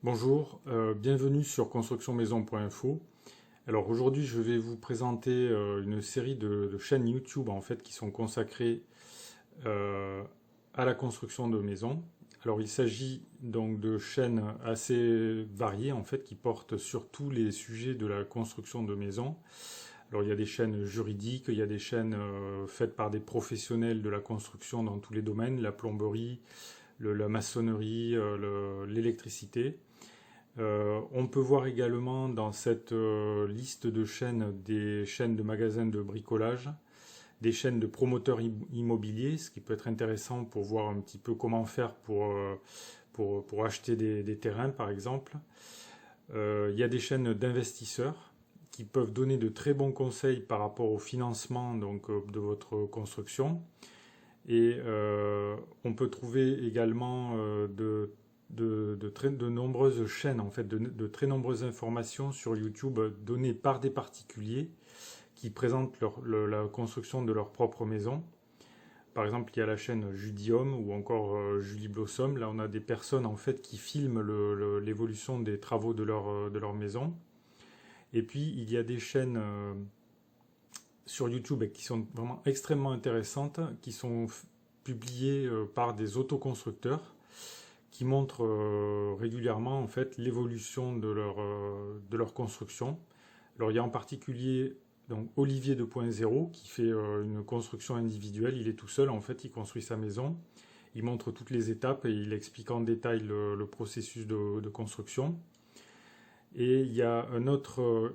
Bonjour, bienvenue sur constructionmaison.info. Alors aujourd'hui je vais vous présenter une série de chaînes YouTube en fait qui sont consacrées euh, à la construction de maisons. Alors il s'agit donc de chaînes assez variées en fait qui portent sur tous les sujets de la construction de maisons. Alors il y a des chaînes juridiques, il y a des chaînes faites par des professionnels de la construction dans tous les domaines, la plomberie, la maçonnerie, l'électricité. On peut voir également dans cette liste de chaînes des chaînes de magasins de bricolage, des chaînes de promoteurs immobiliers, ce qui peut être intéressant pour voir un petit peu comment faire pour acheter des terrains par exemple. Il y a des chaînes d'investisseurs qui peuvent donner de très bons conseils par rapport au financement donc, de votre construction. Et on peut trouver également de nombreuses chaînes, en fait, de très nombreuses informations sur YouTube données par des particuliers qui présentent la construction de leur propre maison. Par exemple, il y a la chaîne Judium ou encore Julie Blossom. Là, on a des personnes en fait qui filment l'évolution des travaux de leur maison. Et puis, il y a des chaînes sur YouTube qui sont vraiment extrêmement intéressantes, qui sont publiées par des autoconstructeurs qui montrent régulièrement en fait l'évolution de leur construction. Alors il y a en particulier donc Olivier 2.0 qui fait une construction individuelle, il est tout seul en fait, il construit sa maison, il montre toutes les étapes et il explique en détail le processus de construction. Et il y a une autre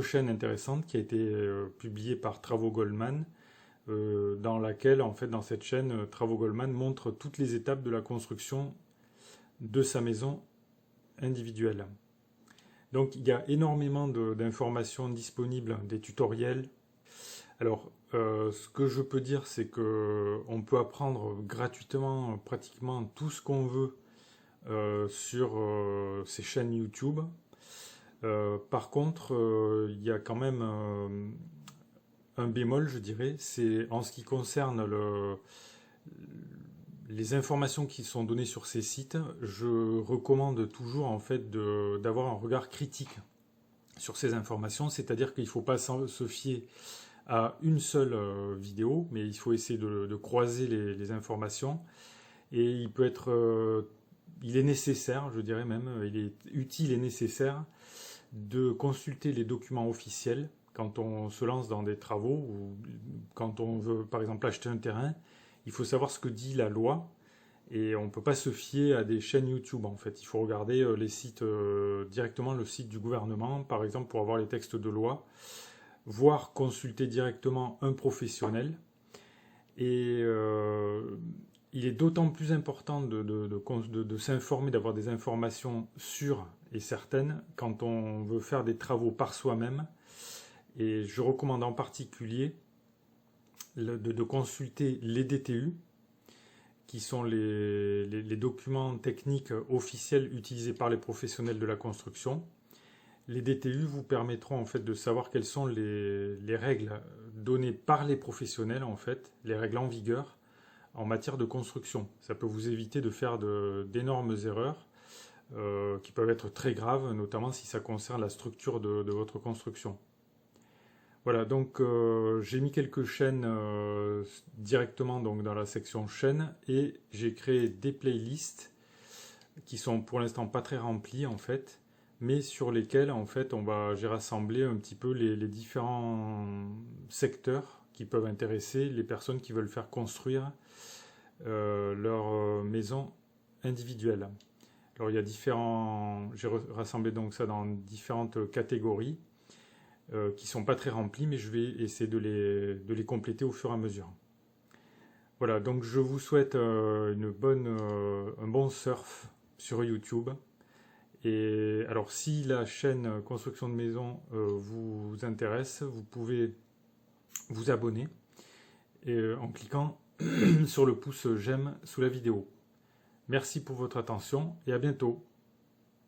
chaîne intéressante qui a été publiée par Travaux Goldman, dans laquelle, en fait, dans cette chaîne, Travaux Goldman montre toutes les étapes de la construction de sa maison individuelle. Donc, il y a énormément d'informations disponibles, des tutoriels. Alors, ce que je peux dire, c'est que on peut apprendre gratuitement pratiquement tout ce qu'on veut sur ces chaînes YouTube. Par contre, il y a quand même un bémol, je dirais, c'est en ce qui concerne les informations qui sont données sur ces sites, je recommande toujours en fait d'avoir un regard critique sur ces informations, c'est-à-dire qu'il ne faut pas se fier à une seule vidéo, mais il faut essayer de croiser les informations. Et il est nécessaire, je dirais même, il est utile et nécessaire de consulter les documents officiels quand on se lance dans des travaux ou quand on veut par exemple acheter un terrain. Il faut savoir ce que dit la loi et on ne peut pas se fier à des chaînes YouTube en fait. Il faut regarder les sites directement le site du gouvernement par exemple pour avoir les textes de loi, voire consulter directement un professionnel. Et il est d'autant plus important de s'informer, d'avoir des informations sûres et certaines quand on veut faire des travaux par soi-même. Et je recommande en particulier de consulter les DTU, qui sont les documents techniques officiels utilisés par les professionnels de la construction. Les DTU vous permettront en fait de savoir quelles sont les règles données par les professionnels en fait, les règles en vigueur en matière de construction. Ça peut vous éviter de faire d'énormes erreurs qui peuvent être très graves, notamment si ça concerne la structure de votre construction. Voilà, donc j'ai mis quelques chaînes directement donc, dans la section chaînes et j'ai créé des playlists qui sont pour l'instant pas très remplies en fait, mais sur lesquelles en fait j'ai rassemblé un petit peu les différents secteurs qui peuvent intéresser les personnes qui veulent faire construire leur maison individuelle. Alors il y a j'ai rassemblé donc ça dans différentes catégories qui ne sont pas très remplies, mais je vais essayer de les compléter au fur et à mesure. Voilà, donc je vous souhaite un bon surf sur YouTube. Et alors si la chaîne Construction de Maison vous intéresse, vous pouvez vous abonner et, en cliquant sur le pouce j'aime sous la vidéo. Merci pour votre attention et à bientôt.